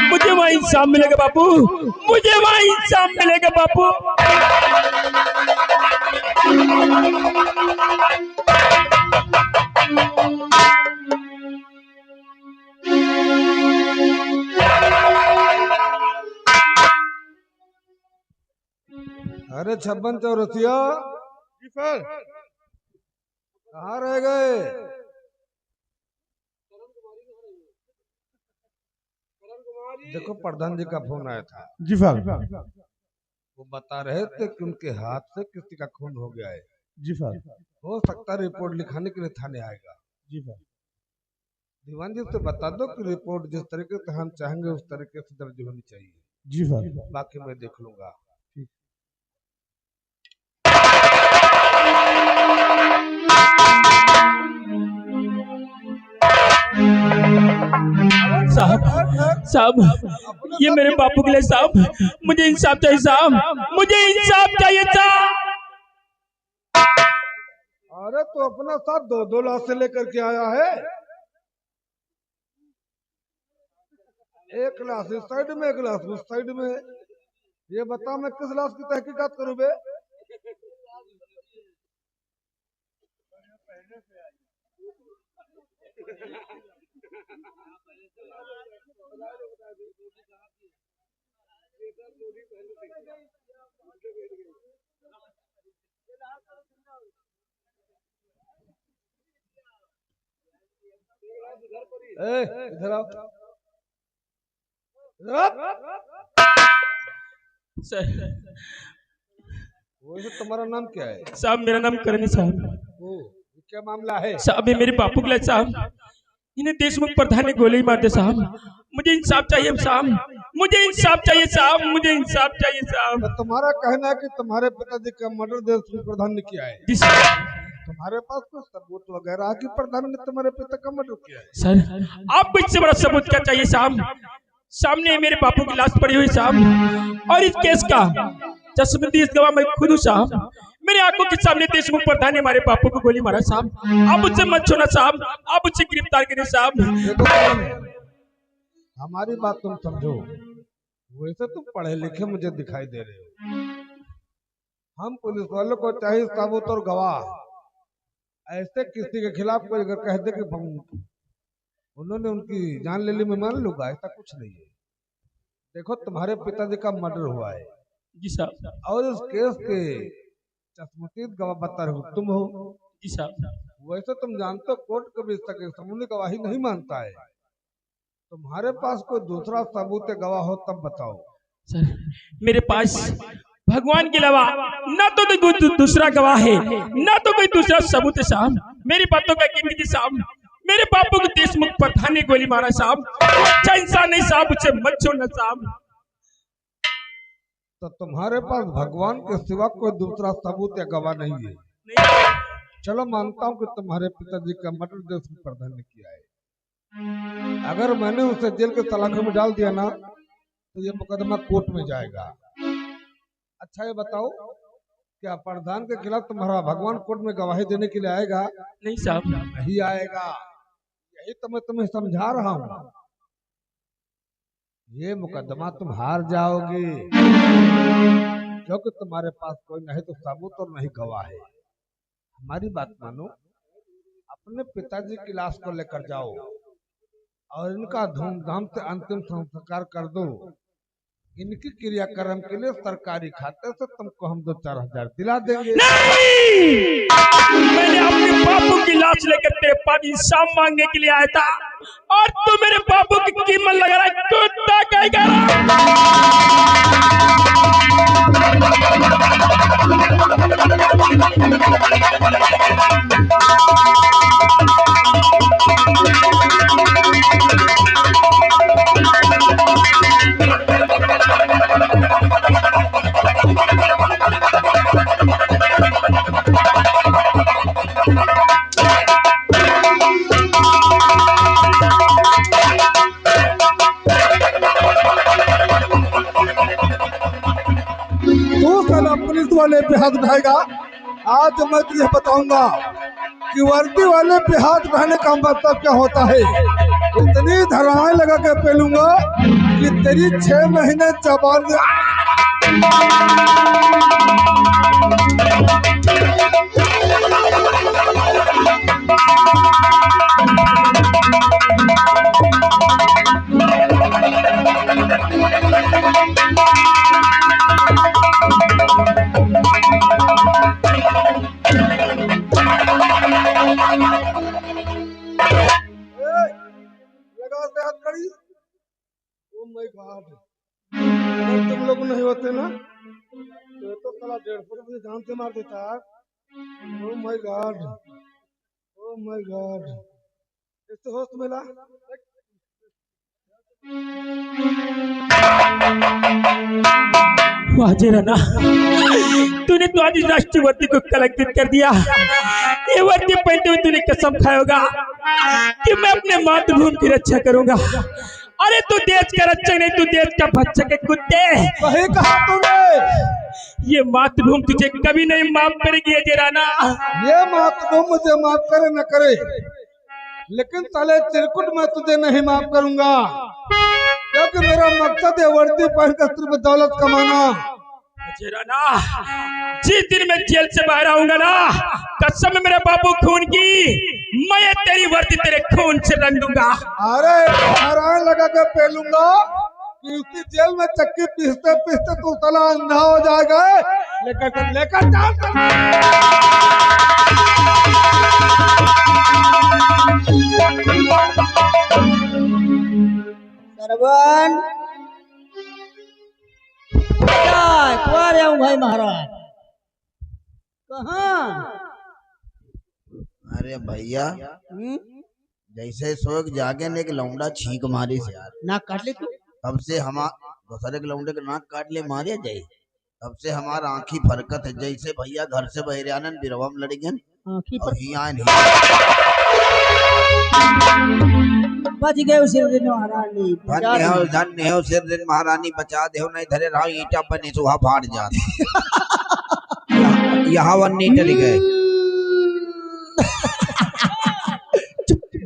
मुझे वहाँ इंसाफ मिलेगा बापू, मुझे वहाँ इंसाफ मिलेगा बापू। अरे 56 चौरसिया जी सर। कहाँ रह गए? देखो प्रधान जी का फोन आया था। जी सर। वो बता रहे थे कि उनके हाथ से किसी का खून हो गया है। जी सर। हो सकता है रिपोर्ट लिखाने के लिए थाने आएगा। जी सर। दीवान जी से बता दो कि रिपोर्ट जिस तरीके से हम चाहेंगे उस तरीके से दर्ज होनी चाहिए। जी सर। बाकी मैं देख लूंगा। साहब साहब, ये मेरे बापू के लिए साहब, मुझे इंसाफ चाहिए साहब, मुझे इंसाफ चाहिए साहब। अरे तो अपना साथ 2-2 लाश से लेकर के आया है। एक लाश इस साइड में, एक लाश उस साइड में। ये बता मैं किस लाश की तहकीकात करूं बे? इधर आओ। वैसे तुम्हारा नाम क्या है? साहब मेरा नाम करनी साहब। ओ, क्या मामला है? साहब ये मेरे बापू के लिए साहब, इन्हें देशमुख प्रधान ने गोली मार दे साहब, मुझे इंसाफ चाहिए साहब, मुझे इंसाफ चाहिए साहब, मुझे इंसाफ चाहिए साहब। तो तुम्हारा कहना है कि तुम्हारे पिताजी का मर्डर देशमुख प्रधान ने किया है? जी सर। तुम्हारे पास कोई सबूत वगैरह कि प्रधान ने तुम्हारे पिता का मर्डर किया है? सर आपको इससे बड़ा सबूत क्या चाहिए साहब? सामने मेरे बापू की लाश पड़ी हुई साहब, और इस केस का चश्मदीद गवाह मैं खुद हूँ साहब। मेरे आंखों के सामने देशमुख प्रधान ने हमारे बापू को गोली मारा साहब। आप उससे मत छोड़ना साहब, आप उससे गिरफ्तार करें साहब। हमारी बात तुम समझो। वैसे तुम पढ़े लिखे मुझे दिखाई दे रहे हो। हम पुलिस वालों को चाहिए सबूत और गवाह। ऐसे किसी के खिलाफ कोई अगर कह दे कि उन्होंने उनकी जान ले ली, मैं मान लूंगा, ऐसा कुछ नहीं है। देखो तुम्हारे पिताजी का मर्डर हुआ है। जी साहब। और इस केस के चश्मदीद गवाह बता रहे हो तुम हो। जी साहब। वैसे तुम जानते हो कोर्ट कभी इसका समूह गवाही नहीं मानता है। तुम्हारे पास कोई दूसरा सबूत गवाह हो तब बताओ। सर मेरे पास भगवान के अलावा ना तो कोई दूसरा गवाह है, ना तो कोई दूसरा सबूत है साहब। मेरी बातों का यकीन कीजिए साहब, मेरे बापू को देशमुख प्रधान ने गोली मारा साहब। अच्छा इंसान नहीं साहब, उसे मत छोड़ना साहब। तो तुम्हारे पास भगवान के सिवा कोई दूसरा सबूत या गवाह नहीं है? चलो मानता हूँ कि तुम्हारे पिताजी का मर्डर देशमुख प्रधान ने किया है। अगर मैंने उसे जेल के सलाखों में डाल दिया ना, तो ये मुकदमा कोर्ट में जाएगा। अच्छा ये बताओ, क्या प्रधान के खिलाफ तुम्हारा भगवान कोर्ट में गवाही देने के लिए आएगा? नहीं साहब। नहीं आएगा। यही तो मैं तुम्हें समझा रहा हूँ। ये मुकदमा तुम हार जाओगे, क्योंकि तुम्हारे पास कोई नहीं तो सबूत और नहीं गवाह है। हमारी बात मानो, अपने पिताजी की लाश को लेकर जाओ और इनका धूमधाम से अंतिम संस्कार कर दो। इनकी क्रियाक्रम के लिए सरकारी खाते से तुमको हम 2-4 हजार दिला देंगे। नहीं! मैंने अपने बापू की लाश लेकर तेरे पास इंसाफ मांगने के लिए आया था, और तू मेरे बापू की कीमत लगा रहा है। कुत्ता कहेगा पुलिस वाले पे हाथ उठाएगा। आज मैं तुझे बताऊंगा कि वर्दी वाले पे हाथ उठाने का मतलब क्या होता है। इतनी धराएं लगा के पेलूंगा कि तेरी 6 महीने जबान लगा से हाथ कड़ी। ओ माय गॉड, अगर तुम लोग नहीं होते ना तो साला 150 रुपये जान से मार देता। Oh my God, oh my God, इससे होश मिला। वाजे राना, तूने तो आज इस राष्ट्रीय वर्दी को कलंकित कर दिया। ये वर्दी पहनते हुए तूने कसम खाया होगा कि मैं अपने मातृभूमि की रक्षा करूंगा। अरे तू देश का रक्षक नहीं, तू देश का भक्षक है कुत्ते। वही कहा तूने। ये मातृभूमि तुझे कभी नहीं माफ करेगी अजय राना। ये मातृभूमि मुझे माफ करे न करे, लेकिन साले चिरकुट मैं तुझे नहीं माफ करूंगा, क्योंकि मेरा मकसद है वर्दी पहनकर सिर्फ दौलत कमाना। अजय राना, जिस दिन मैं जेल से बाहर आऊंगा ना, कसम है मेरे बाबू खून की, मैं तेरी वर्दी तेरे खून से रंग दूंगा। अरे हरान लगा के पेलूंगा कि उसी जेल में चक्की पीसते पीसते तू साला अंधा हो जाएगा। लेकर सरवन क्या रहे हूँ भाई महाराज, कहाँ? अरे भैया जैसे सोच जागे ने एक लौंडा छींक मारी से यार, नाक काट ले तू। तब से हम दूसरे के लौंडे के नाक काट ले मारे जाए, तब से हमारा आंखी फरकत है। जैसे भैया घर से बहरे आनन बिरवा में लड़ी गन और हिया बच गए सिर दिन महारानी, धन्य हो सिर दिन महारानी, बचा दे नहीं धरे रहा ईटा बने सुहा फाड़ जात यहाँ वन नहीं टल गए।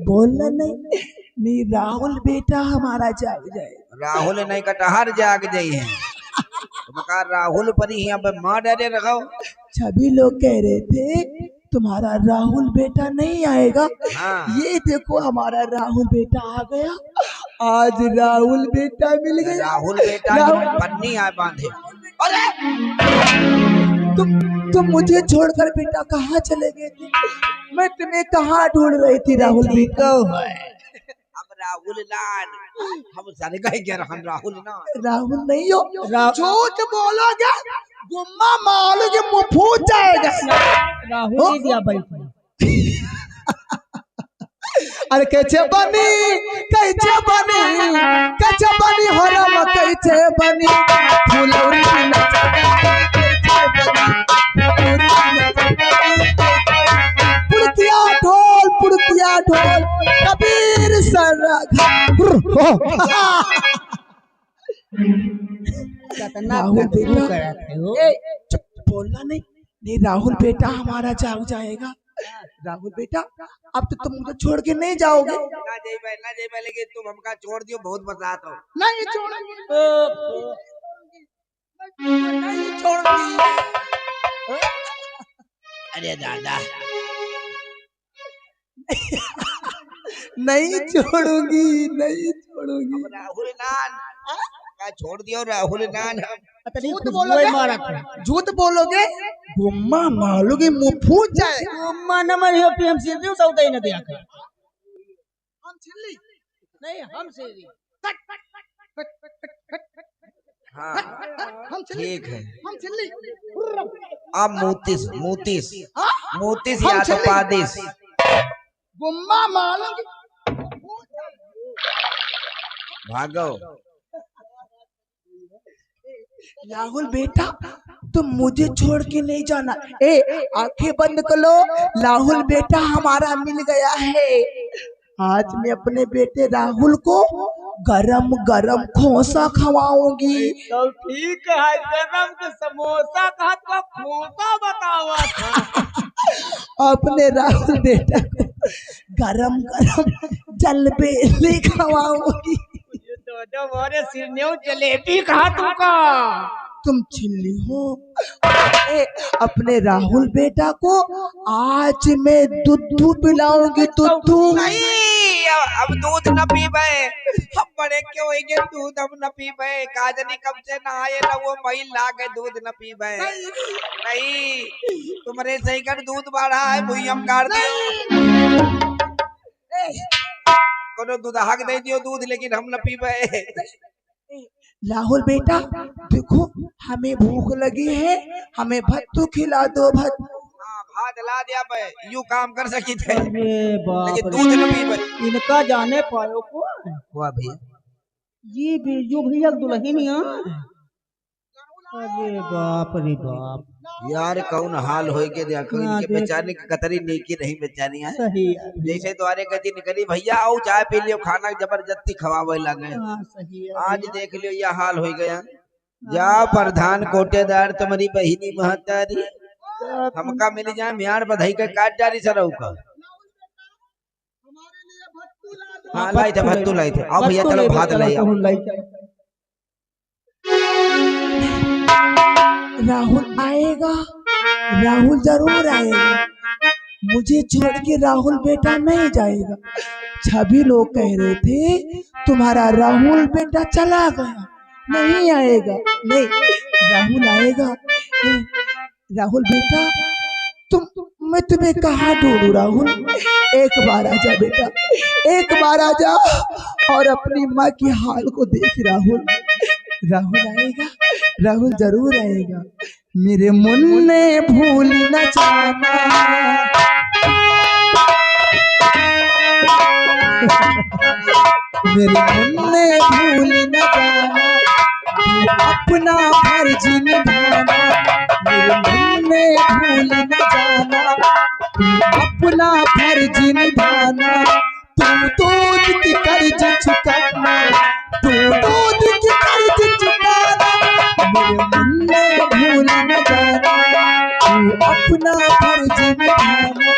बोलना नहीं राहुल बेटा हमारा जाग जाए। राहुल नहीं कटहर जाग जाई है, तुमका राहुल पर ही यहाँ पे माँ डरे रखो। सभी लोग कह रहे थे तुम्हारा राहुल बेटा नहीं आएगा। हाँ। ये देखो हमारा राहुल बेटा आ गया, आज राहुल बेटा मिल गया। राहुल बेटा पन्नी आए बांधे। अरे तुम मुझे छोड़कर बेटा कहाँ चले गए थे? मैं तुम्हें कहाँ ढूंढ रही थी राहुल बेटा। अब राहुल लाल हम सारे कहे क्या राहुल ना राहुल नहीं हो, झूठ बोलोगे गुम्मा मारोगे मुंह फूट जाएगा। राहुल ही दिया भाई। अरे कैसे बनी हो राम, कैसे बनी फुलौरी पुड़किया ढोल कबीर बोलना नहीं राहुल बेटा हमारा जाग जाएगा। राहुल बेटा अब तो तुम मुझे छोड़ के नहीं जाओगे। ना जाए लेकिन तुम हमका छोड़ दियो, बहुत मजा आता हो। नहीं छोड़ेंगे, नहीं छोड़ेंगे। अरे दादा नहीं छोड़ूंगी, नहीं छोड़ूंगी। राहुल नान क्या छोड़ दियो राहुल नान। झूठ बोलोगे, झूठ बोलोगे गुम्मा मारोगे मुंह फूट जाए। गुम्मा न मरियो पी हम सिर नहीं सौदा ही न दिया कर। हम छिल्ली नहीं हम सिर हाँ ठीक है। हम छिल्ली अब मोतीस या तो पादिस गुम्मा मारोगे भागो। राहुल बेटा तुम मुझे छोड़ के नहीं जाना। आंखें बंद कर लो, राहुल बेटा हमारा मिल गया है। आज मैं अपने बेटे राहुल को गरम गरम खोसा खवाऊंगी। तो ठीक है, गरम के समोसा का तो खोसा बतावा था। अपने राहुल बेटा को गरम गरम जलेबी खवाऊंगी। दो मोरे सिरनेव जलेबी कहा तुमका। तुम छिल्ली हो। अपने राहुल बेटा को आज मैं दूध पिलाऊंगी। दूध नहीं, अब दूध न पीबे, हम बड़े क्यों होंगे, दूध अब न पीबे। काजनी कब से नहाए ना वो मई लागे दूध न पीबे। नहीं, तुम्हारे सही कर दूध बढ़ा है भुइयम काट दियो। कोनो दूध हक दे दियो दूध, लेकिन हम न पीबे। राहुल बेटा देखो, हमें भूख लगी है, हमें भत्तू खिला दो। भात ला दिया बे, यूं काम कर सकी थे, अरे बाप लेकिन दूध न पीबे। इनका जाने पायो को वाह भैया, ये बिरजू भैया दुल्हनिया। अरे बाप रे बाप यार कौन हाल हो के देखो, इनके बेचारे की कतरी नेकी नहीं बेचारी है। सही जैसे तुम्हारे कहती निकली भैया आओ चाय पी लियो, खाना जबरदस्ती खवावे लगे। सही है। आज देख लियो यह हाल हो गया। जा प्रधान कोटेदार तुम्हारी बहिनी महतारी हमका मिल जाए, मियार बधाई का काट जारी सरऊ का। हाँ लाई थे भत्तू लाई थे। आओ भैया चलो भात लाई आओ। राहुल आएगा, राहुल जरूर आएगा। मुझे छोड़ के राहुल बेटा नहीं जाएगा। सभी लोग कह रहे थे तुम्हारा राहुल बेटा चला गया, नहीं आएगा। नहीं, राहुल आएगा। राहुल बेटा मैं तुम्हें कहाँ ढूंढूं राहुल? एक बार आजा बेटा, एक बार आजा और अपनी माँ की हाल को देख राहुल। राहुल आएगा, राहुल जरूर आएगा। मेरे मुन्ने भूल न जाना। मेरे मुन्ने भूल न जाना, अपना फर्ज निभाना। मेरे मुन्ने भूल न जाना, अपना फर्ज निभाना। तू दूध की कर्ज चुकाना, तू दूध की कर्ज चुकाना। मेरे मुन्ने भूल न जाना, तू अपना फर्ज निभाना।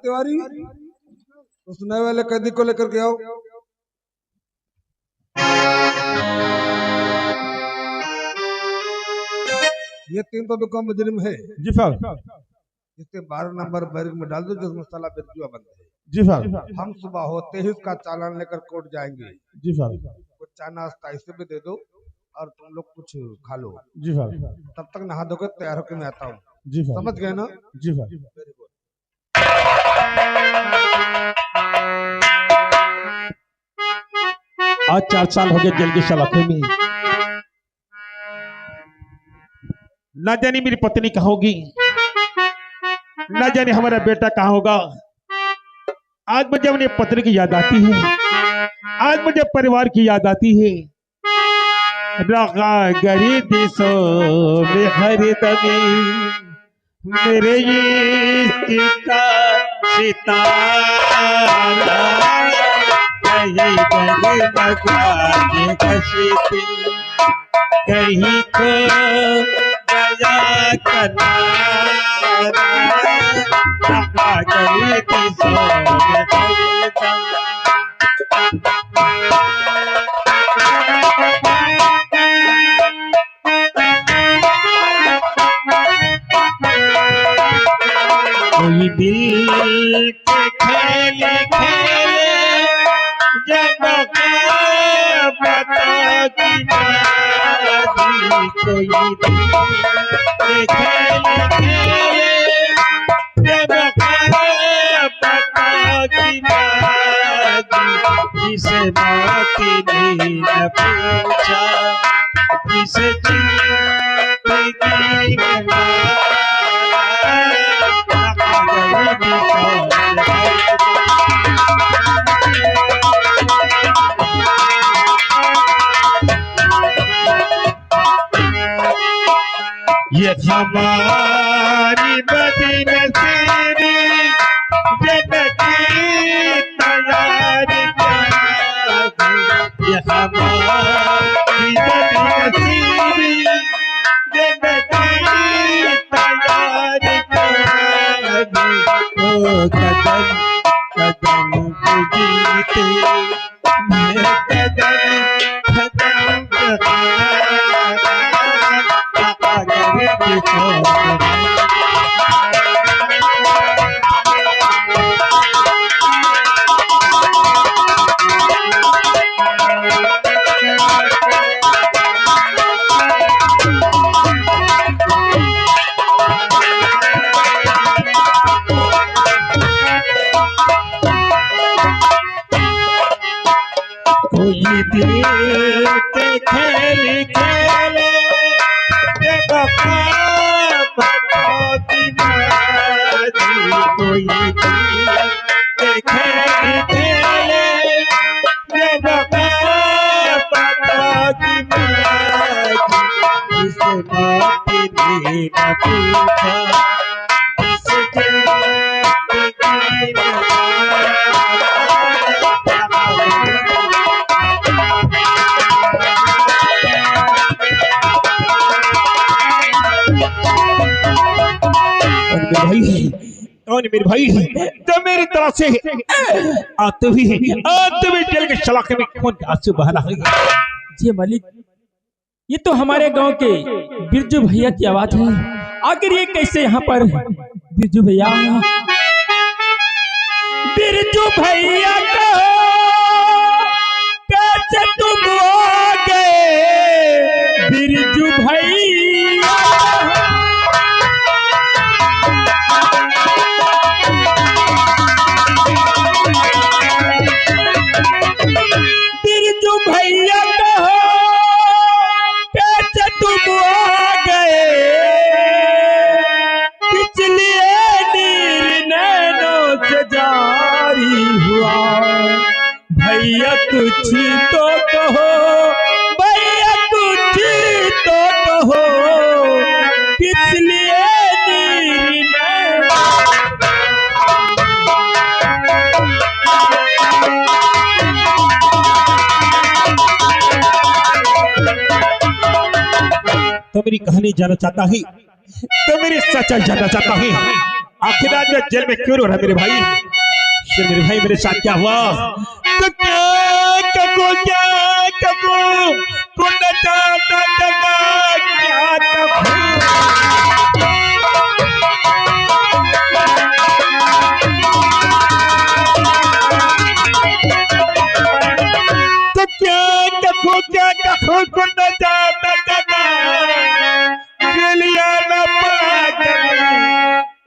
तिवारी उस नए वाले कैदी को लेकर के आओ। ये 3 तो दुकान मुजरिम है। जी साहब। इसे 12 नंबर बैरक में डाल दो जिसमें साला बिरजुआ बंद है। जी साहब। हम सुबह होते ही उसका चालान लेकर कोर्ट जाएंगे। जी साहब। कुछ चाय नाश्ता इसे भी दे दो और तुम लोग कुछ खा लो। जी साहब। तब तक नहा धोकर तैयार होकर मैं आता हूँ। जी साहब। समझ गए ना? जी साहब। आज 4 साल हो गए जेल की सलाखों में। न जाने मेरी पत्नी कहाँ होगी, न जाने हमारा बेटा कहाँ होगा। आज मुझे अपनी पत्नी की याद आती है, आज मुझे परिवार की याद आती है। रखा गरी दिसो में हरिदमी मेरे इश्क का सितारा कहीं बगे बगाने कशीती कहीं खो गया कनारा रखा गरी दिसो में हरिदमी। कोई दिल के खेले खेले जब पता की बाजी। कोई दिल के खेले खेले जब पता की बाजी। जिसे बाकी नहीं न पूछा, जिसे जिंदगी में ये हमारी बदनसीबी जब की ये हमारी नसीबी जिंदगी तैयार करी ओ कदम कदम पे जीते मैं कदम कदम कोई दिल के खेल खेले ये वफा वफा की बाजी कोई दिल के खेल खेले ये वफा वफा की बाजी इस बात ने न पूछा इस जिंदगी कौन मेरे भाई तो मेरी तरह से आते हुए जेल के शलाखे में खून के आंसू बह रहा है। जी मालिक, ये तो हमारे गांव के बिरजू भैया की आवाज है। आखिर ये कैसे यहाँ पर बिरजू भैया? बिरजू भैया को कैसे तुम आ गए? बिरजू भैया बिरजू भैया कहो कैसे तुम आ गए? पिछली नीर नैनों से जारी हुआ। भैया कुछ तो कहो, भैया कुछ तो कहो, पिछली नीर नैनों तो मेरी कहानी जानना चाहता है, तो मेरी सच्चाई जानना चाहता है। आखिर आज मैं जेल में क्यों रो रहा मेरे भाई? मेरे भाई मेरे साथ क्या हुआ? तो क्या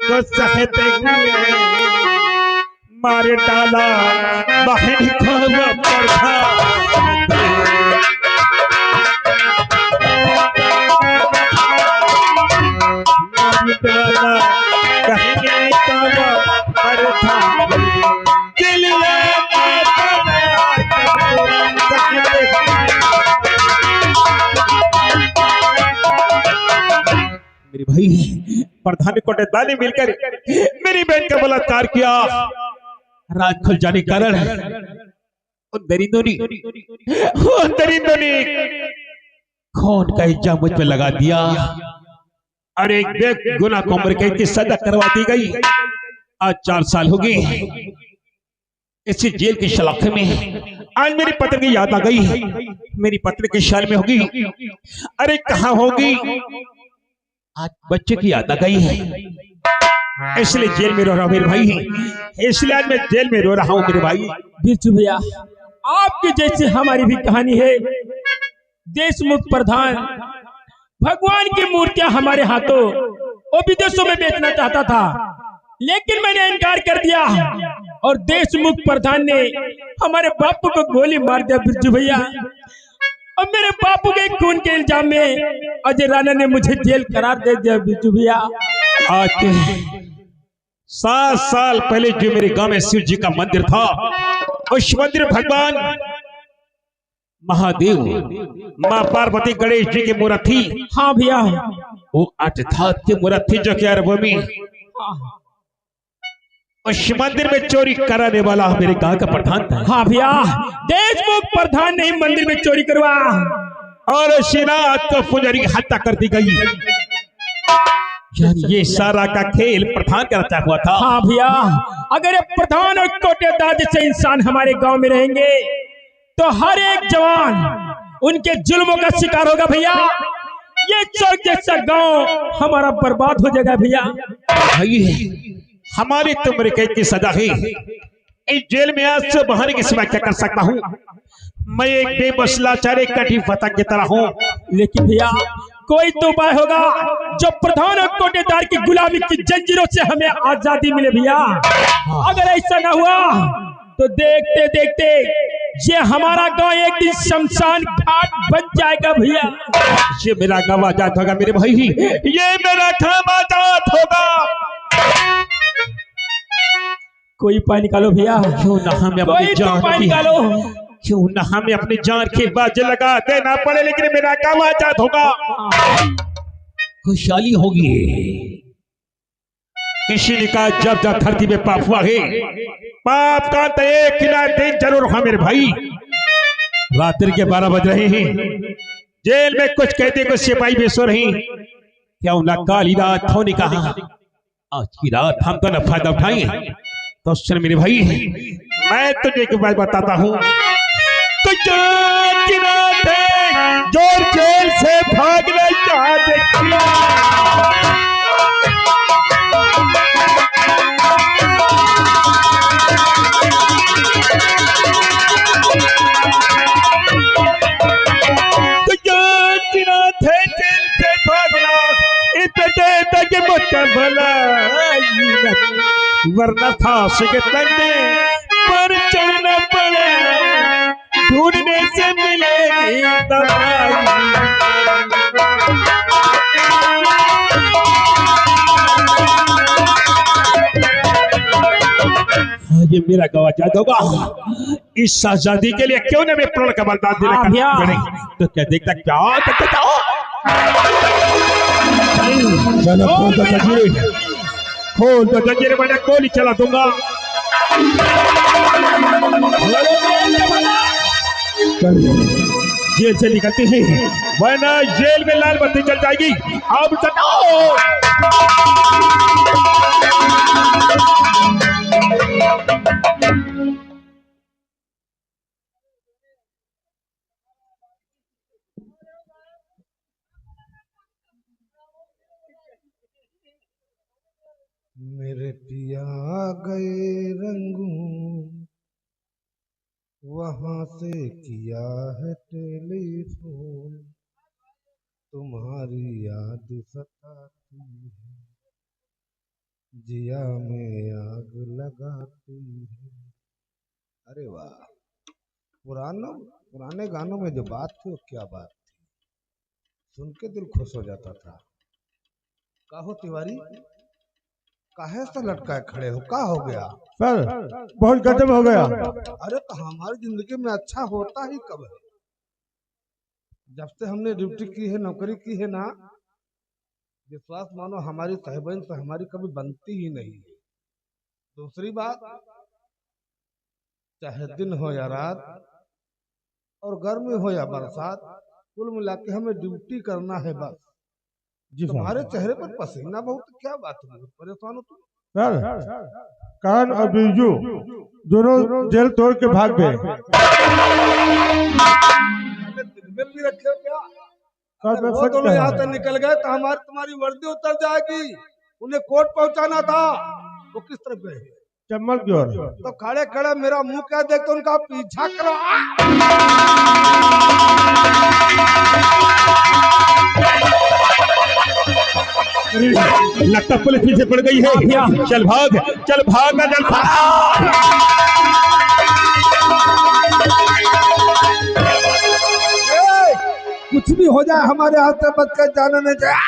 तो सहते हुए मार डाला बहन को वो पर्दा। मार डाला बहन को वो पर्दा। दिलिया मेरी भाई प्रधान कोटेदार मिलकर मेरी बहन का बलात्कार किया। राज खुल जाने के कारण उन दरिंदों ने खून का इल्जाम मुझ पे लगा दिया और एक बेगुनाह को उम्र कैद की सजा करवा दी गई। आज 4 साल हो गए इसी जेल के शलाखे में। आज मेरी पत्नी की याद आ गई। मेरी पत्नी की शान में होगी, अरे कहाँ होगी? आज बच्चे की याद आ गई है, इसलिए जेल में रो रहा हूँ मेरे भाई। इसलिए आज मैं जेल में रो रहा हूँ मेरे भाई। बिरजू भैया, आपकी जैसी हमारी भी कहानी है। देशमुख प्रधान भगवान की मूर्तियां हमारे हाथों वो विदेशों में बेचना चाहता था, लेकिन मैंने इनकार कर दिया और देशमुख प्रधान ने हमारे बापू को गोली मार दिया। बिरजू भैया, और मेरे बापू के खून के इल्जाम में अजय राणा ने मुझे जेल करार दे दिया। बिरजू भैया, आज के 7 साल पहले जो मेरे गांव में शिव जी का मंदिर था, उस मंदिर भगवान महादेव, माँ पार्वती, गणेश जी की मूर्त थी। हाँ भैया, वो 8 धात की मूर्त थी जो कि अरबों में उस मंदिर में चोरी कराने वाला मेरे गांव का प्रधान था। हाँ भैया, देशमुख प्रधान ने मंदिर में चोरी करवा और उसी रात को पुजारी की हत्या कर दी गई। ये सारा का खेल प्रधान का रचा हुआ था। हाँ भैया, अगर ये प्रधान और कोटेदार जैसे इंसान हमारे गांव में रहेंगे तो हर एक जवान उनके जुल्मों का शिकार होगा भैया। ये चौक जैसा गांव हमारा बर्बाद हो जाएगा भैया। हमारी तुमरे कैद की सजा है। इस जेल में आज से बाहर की सिवा क्या कर सकता हूँ? मैं एक बेबस लाचार एक कटी फतंग की तरह हूँ। लेकिन भैया कोई तो उपाय होगा जो प्रधान और कोटेदार की गुलामी की जंजीरों से हमें आजादी मिले भैया। अगर ऐसा ना हुआ तो देखते देखते ये हमारा गांव एक दिन शमशान घाट बन जाएगा भैया। ये मेरा गांव आजाद होगा मेरे भाई, ये मेरा गांव आजाद होगा। कोई उपाय निकालो भैया। क्यों ना हमें अपनी जान की क्यों ना हमें अपनी जान की बाजी लगा देना पड़े, लेकिन मेरा गांव आजाद होगा, खुशहाली होगी। किसी ने कहा जब जब धरती में पाप हुआ है, पाप का तो एक ना दिन जरूर होगा मेरे भाई। रात्रि के 12 बज रहे हैं, जेल में कुछ कैदी को सिपाही भी सो रही। क्यों ना काली रात होने कहा, आज की रात हम तो न फायदा उठाएंगे। तो सुन मेरे भाई, मैं तुझे एक बात बताता हूँ। तो आज की रात है जो जेल से भागना चाहते भला, वरना फांस के तंगे पर चढ़ना पड़े, ढूंढने से मिलेगी दवाई। ये मेरा गांव आजाद होगा। इस आजादी के लिए क्यों ना मैं प्राण का बलिदान देना तो क्या देखता क्या चलो खोल तो जंजीरें, मैंने गोली चला दूंगा। जेल से निकलती है वरना जेल में लाल बत्ती चल जाएगी। अब चलाओ। मेरे पिया गए रंगूं, वहां से किया है टेलीफोन, तुम्हारी याद सताती है, जिया में आग लगाती है। अरे वाह, पुराने गानों में जो बात थी वो क्या बात थी, सुन के दिल खुश हो जाता था। का हो तिवारी, काहे से लटकाए खड़े हो, का हो गया? सर बहुत गजब हो गया। अरे तो हमारी जिंदगी में अच्छा होता ही कब है? जब से हमने ड्यूटी की है, नौकरी की है ना, विश्वास मानो हमारी साहिबन से हमारी कभी बनती ही नहीं है। दूसरी बात, चाहे दिन हो या रात और गर्मी हो या बरसात, कुल मिला के हमें ड्यूटी करना है बस। तुम्हारे चेहरे पर पसीना बहुत, क्या बात है, परेशान हो तुम? सर कान और बिरजू दोनों जेल तोड़ के भाग गए। में भी रखे हो क्या? अगर वो दोनों यहाँ से निकल गए तो तुम्हारी वर्दी उतर जाएगी। उन्हें कोर्ट पहुंचाना था, वो किस तरफ गए? चम्मल की ओर। तो खड़े खड़े मेरा मुंह क्या देखते, उनका पीछा करो। लगता पुलिस पीछे पड़ गई है। चल भाग, चल भाग ना, चल भाग। कुछ भी हो जाए हमारे हाथ से बच कर जाने नहीं चाहिए।